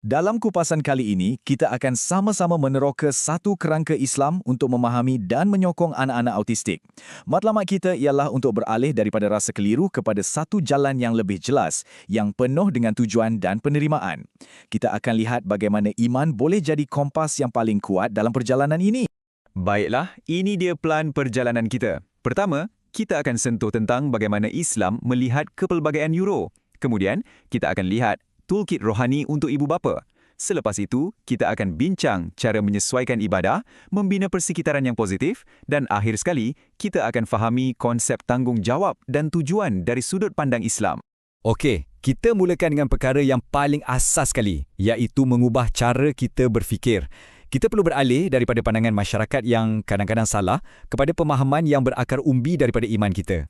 Dalam kupasan kali ini, kita akan sama-sama meneroka satu kerangka Islam untuk memahami dan menyokong anak-anak autistik. Matlamat kita ialah untuk beralih daripada rasa keliru kepada satu jalan yang lebih jelas, yang penuh dengan tujuan dan penerimaan. Kita akan lihat bagaimana iman boleh jadi kompas yang paling kuat dalam perjalanan ini. Baiklah, ini dia plan perjalanan kita. Pertama, kita akan sentuh tentang bagaimana Islam melihat kepelbagaian neuro. Kemudian, kita akan lihat toolkit rohani untuk ibu bapa. Selepas itu, kita akan bincang cara menyesuaikan ibadah, membina persekitaran yang positif, dan akhir sekali, kita akan fahami konsep tanggungjawab dan tujuan dari sudut pandang Islam. Okey, kita mulakan dengan perkara yang paling asas sekali, iaitu mengubah cara kita berfikir. Kita perlu beralih daripada pandangan masyarakat yang kadang-kadang salah kepada pemahaman yang berakar umbi daripada iman kita.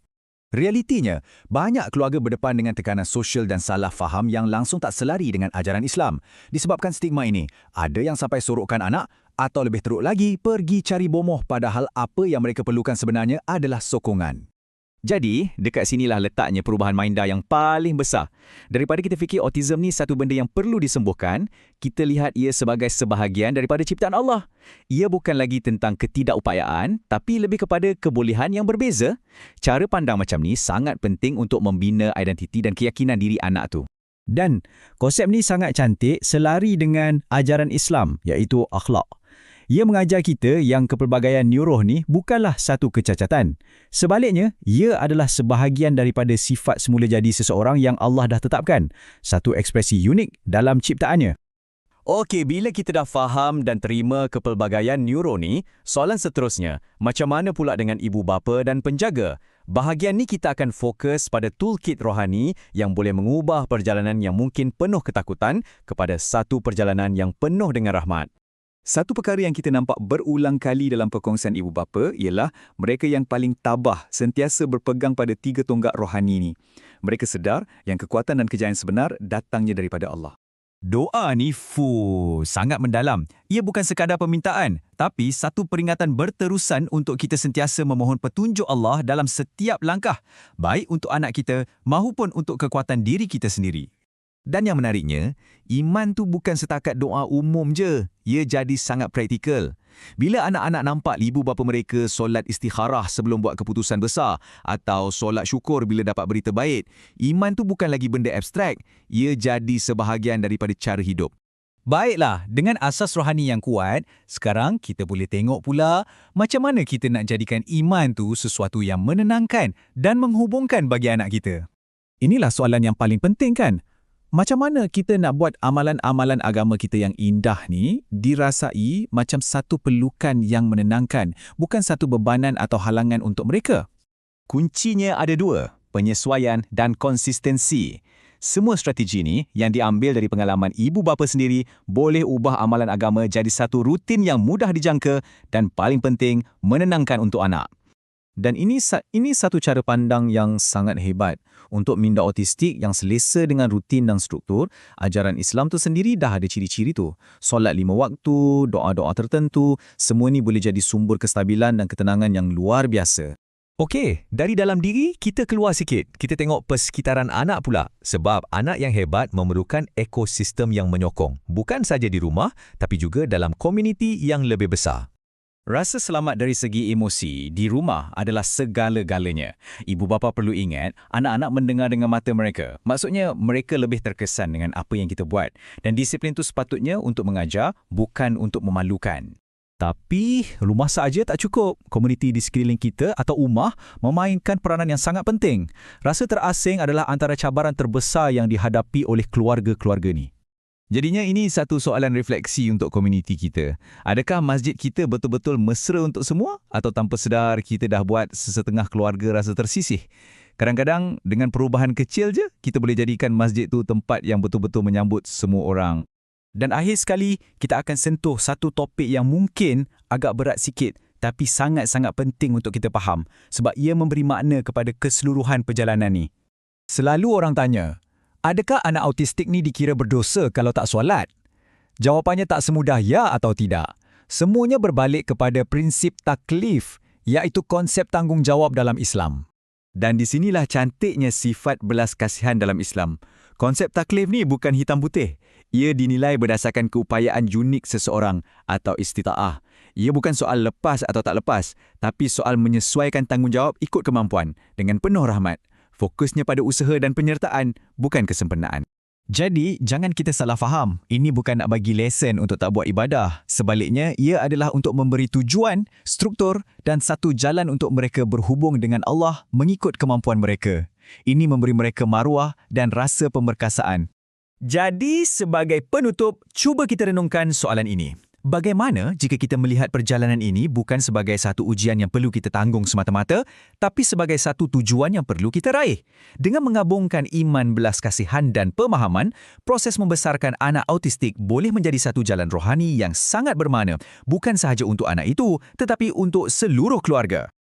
Realitinya, banyak keluarga berdepan dengan tekanan sosial dan salah faham yang langsung tak selari dengan ajaran Islam. Disebabkan stigma ini, ada yang sampai sorokkan anak atau lebih teruk lagi, pergi cari bomoh padahal apa yang mereka perlukan sebenarnya adalah sokongan. Jadi, dekat sinilah letaknya perubahan minda yang paling besar. Daripada kita fikir autism ni satu benda yang perlu disembuhkan, kita lihat ia sebagai sebahagian daripada ciptaan Allah. Ia bukan lagi tentang ketidakupayaan, tapi lebih kepada kebolehan yang berbeza. Cara pandang macam ni sangat penting untuk membina identiti dan keyakinan diri anak tu. Dan konsep ni sangat cantik selari dengan ajaran Islam, iaitu akhlak. Ia mengajar kita yang kepelbagaian neuroh ni bukanlah satu kecacatan. Sebaliknya, ia adalah sebahagian daripada sifat semula jadi seseorang yang Allah dah tetapkan. Satu ekspresi unik dalam ciptaannya. Okey, bila kita dah faham dan terima kepelbagaian neuro ni, soalan seterusnya, macam mana pula dengan ibu bapa dan penjaga? Bahagian ni kita akan fokus pada toolkit rohani yang boleh mengubah perjalanan yang mungkin penuh ketakutan kepada satu perjalanan yang penuh dengan rahmat. Satu perkara yang kita nampak berulang kali dalam perkongsian ibu bapa ialah mereka yang paling tabah sentiasa berpegang pada tiga tonggak rohani ni. Mereka sedar yang kekuatan dan kejayaan sebenar datangnya daripada Allah. Doa ni sangat mendalam. Ia bukan sekadar permintaan, tapi satu peringatan berterusan untuk kita sentiasa memohon petunjuk Allah dalam setiap langkah, baik untuk anak kita maupun untuk kekuatan diri kita sendiri. Dan yang menariknya, iman tu bukan setakat doa umum je. Ia jadi sangat praktikal. Bila anak-anak nampak ibu bapa mereka solat istikharah sebelum buat keputusan besar atau solat syukur bila dapat berita baik, iman tu bukan lagi benda abstrak. Ia jadi sebahagian daripada cara hidup. Baiklah, dengan asas rohani yang kuat, sekarang kita boleh tengok pula macam mana kita nak jadikan iman tu sesuatu yang menenangkan dan menghubungkan bagi anak kita. Inilah soalan yang paling penting kan? Macam mana kita nak buat amalan-amalan agama kita yang indah ni dirasai macam satu pelukan yang menenangkan, bukan satu bebanan atau halangan untuk mereka? Kuncinya ada dua, penyesuaian dan konsistensi. Semua strategi ni yang diambil dari pengalaman ibu bapa sendiri boleh ubah amalan agama jadi satu rutin yang mudah dijangka dan paling penting menenangkan untuk anak. Dan ini satu cara pandang yang sangat hebat. Untuk minda autistik yang selesa dengan rutin dan struktur, ajaran Islam tu sendiri dah ada ciri-ciri tu. Solat 5 waktu, doa-doa tertentu, semua ni boleh jadi sumber kestabilan dan ketenangan yang luar biasa. Okey, dari dalam diri kita keluar sikit. Kita tengok persekitaran anak pula. Sebab anak yang hebat memerlukan ekosistem yang menyokong. Bukan saja di rumah, tapi juga dalam komuniti yang lebih besar. Rasa selamat dari segi emosi di rumah adalah segala-galanya. Ibu bapa perlu ingat, anak-anak mendengar dengan mata mereka. Maksudnya, mereka lebih terkesan dengan apa yang kita buat. Dan disiplin itu sepatutnya untuk mengajar, bukan untuk memalukan. Tapi, rumah sahaja tak cukup. Komuniti di sekeliling kita atau ummah memainkan peranan yang sangat penting. Rasa terasing adalah antara cabaran terbesar yang dihadapi oleh keluarga-keluarga ni. Jadinya ini satu soalan refleksi untuk komuniti kita. Adakah masjid kita betul-betul mesra untuk semua? Atau tanpa sedar kita dah buat sesetengah keluarga rasa tersisih? Kadang-kadang dengan perubahan kecil je, kita boleh jadikan masjid tu tempat yang betul-betul menyambut semua orang. Dan akhir sekali, kita akan sentuh satu topik yang mungkin agak berat sikit, tapi sangat-sangat penting untuk kita faham. Sebab ia memberi makna kepada keseluruhan perjalanan ni. Selalu orang tanya, adakah anak autistik ni dikira berdosa kalau tak solat? Jawapannya tak semudah ya atau tidak. Semuanya berbalik kepada prinsip taklif, iaitu konsep tanggungjawab dalam Islam. Dan di sinilah cantiknya sifat belas kasihan dalam Islam. Konsep taklif ni bukan hitam putih. Ia dinilai berdasarkan keupayaan unik seseorang atau istita'ah. Ia bukan soal lepas atau tak lepas, tapi soal menyesuaikan tanggungjawab ikut kemampuan dengan penuh rahmat. Fokusnya pada usaha dan penyertaan, bukan kesempurnaan. Jadi, jangan kita salah faham. Ini bukan nak bagi lesen untuk tak buat ibadah. Sebaliknya, ia adalah untuk memberi tujuan, struktur dan satu jalan untuk mereka berhubung dengan Allah mengikut kemampuan mereka. Ini memberi mereka maruah dan rasa pemberkasaan. Jadi, sebagai penutup, cuba kita renungkan soalan ini. Bagaimana jika kita melihat perjalanan ini bukan sebagai satu ujian yang perlu kita tanggung semata-mata, tapi sebagai satu tujuan yang perlu kita raih? Dengan menggabungkan iman, belas kasihan dan pemahaman, proses membesarkan anak autistik boleh menjadi satu jalan rohani yang sangat bermakna, bukan sahaja untuk anak itu, tetapi untuk seluruh keluarga.